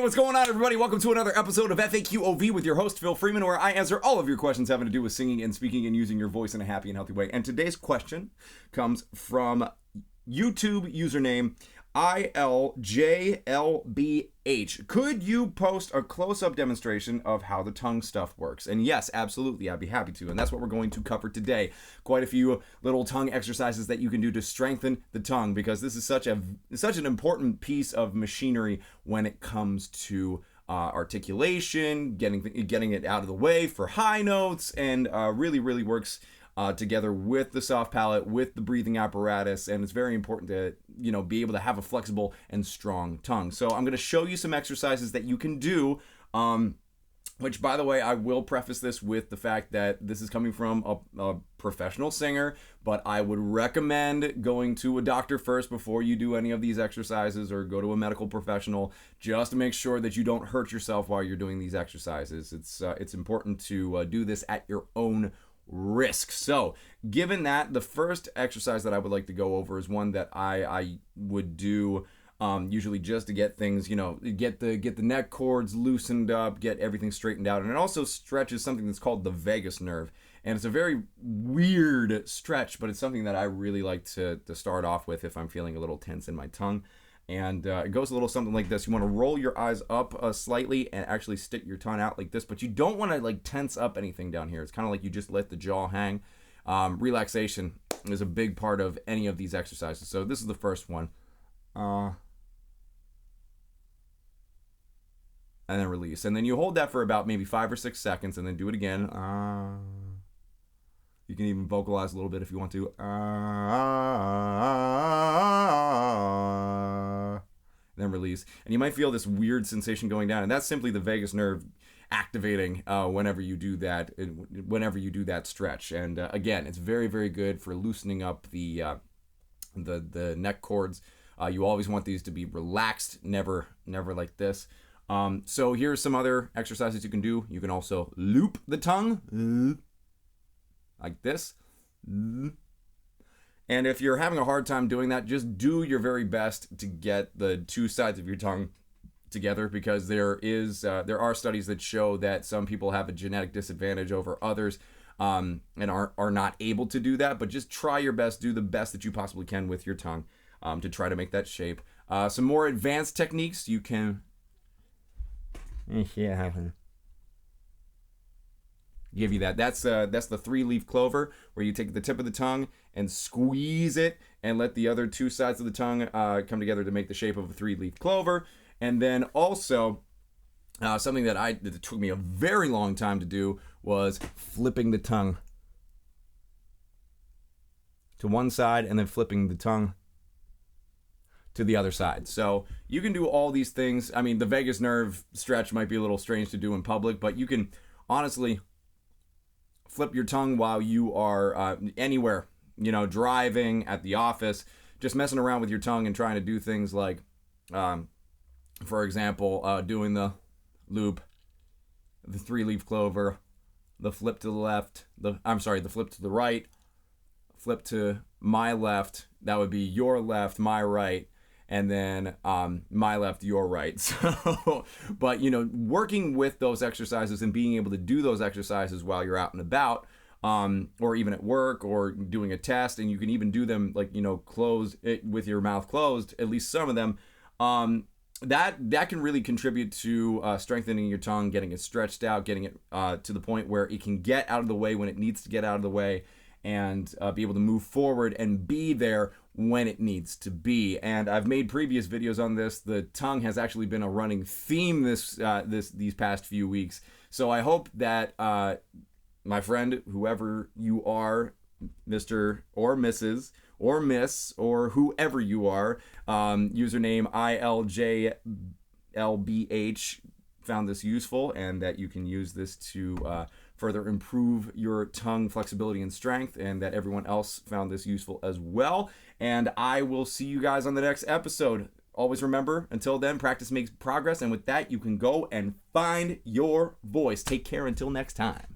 what's going on, everybody? Welcome to another episode of FAQOV with your host, Phil Freeman, where I answer all of your questions having to do with singing and speaking and using your voice in a happy and healthy way. And today's question comes from YouTube username ILJLBH. Could you post a close-up demonstration of how the tongue stuff works? And yes, absolutely, I'd be happy to. And that's what we're going to cover today. Quite a few little tongue exercises that you can do to strengthen the tongue, because this is such an important piece of machinery when it comes to articulation, getting it out of the way for high notes, and really works together with the soft palate, with the breathing apparatus, and it's very important to, be able to have a flexible and strong tongue. So I'm going to show you some exercises that you can do, which, by the way, I will preface this with the fact that this is coming from a professional singer, but I would recommend going to a doctor first before you do any of these exercises, or go to a medical professional, just to make sure that you don't hurt yourself while you're doing these exercises. It's important to do this at your own risk. So, given that, the first exercise that I would like to go over is one that I would do usually just to get things, get the neck cords loosened up, get everything straightened out, and it also stretches something that's called the vagus nerve. And it's a very weird stretch, but it's something that I really like to start off with if I'm feeling a little tense in my tongue. And it goes a little something like this. You want to roll your eyes up slightly and actually stick your tongue out like this, but you don't want to tense up anything down here. It's kind of like you just let the jaw hang. Relaxation is a big part of any of these exercises. So this is the first one. And then release. And then you hold that for about maybe 5 or 6 seconds, and then do it again. You can even vocalize a little bit if you want to. Then release. And you might feel this weird sensation going down, and that's simply the vagus nerve activating whenever you do that stretch. And again, it's very good for loosening up the neck cords. You always want these to be relaxed, never like this. So here's some other exercises you can do. You can also loop the tongue like this. And if you're having a hard time doing that, just do your very best to get the two sides of your tongue together, because there are studies that show that some people have a genetic disadvantage over others, and are not able to do that. But just try your best, do the best that you possibly can with your tongue to try to make that shape. Some more advanced techniques you can give you that. That's the 3-leaf clover, where you take the tip of the tongue and squeeze it and let the other two sides of the tongue come together to make the shape of a 3-leaf clover. And then also something that took me a very long time to do was flipping the tongue to one side and then flipping the tongue to the other side. So you can do all these things. I mean, the vagus nerve stretch might be a little strange to do in public, but you can honestly flip your tongue while you are anywhere, driving, at the office, just messing around with your tongue and trying to do things like, for example, doing the loop, the 3-leaf clover, the flip to the left, the flip to the right, flip to my left, that would be your left, my right, and then my left, your right. So, but working with those exercises and being able to do those exercises while you're out and about, or even at work or doing a test, and you can even do them closed with your mouth closed, at least some of them. That can really contribute to strengthening your tongue, getting it stretched out, getting it to the point where it can get out of the way when it needs to get out of the way, and be able to move forward and be there when it needs to be. And I've made previous videos on this. The tongue has actually been a running theme these past few weeks. So I hope that my friend, whoever you are, Mr. or Mrs. or Miss or whoever you are, username ILJLBH, found this useful, and that you can use this to further improve your tongue flexibility and strength, and that everyone else found this useful as well. And I will see you guys on the next episode. Always remember, until then, practice makes progress, and with that, you can go and find your voice. Take care until next time.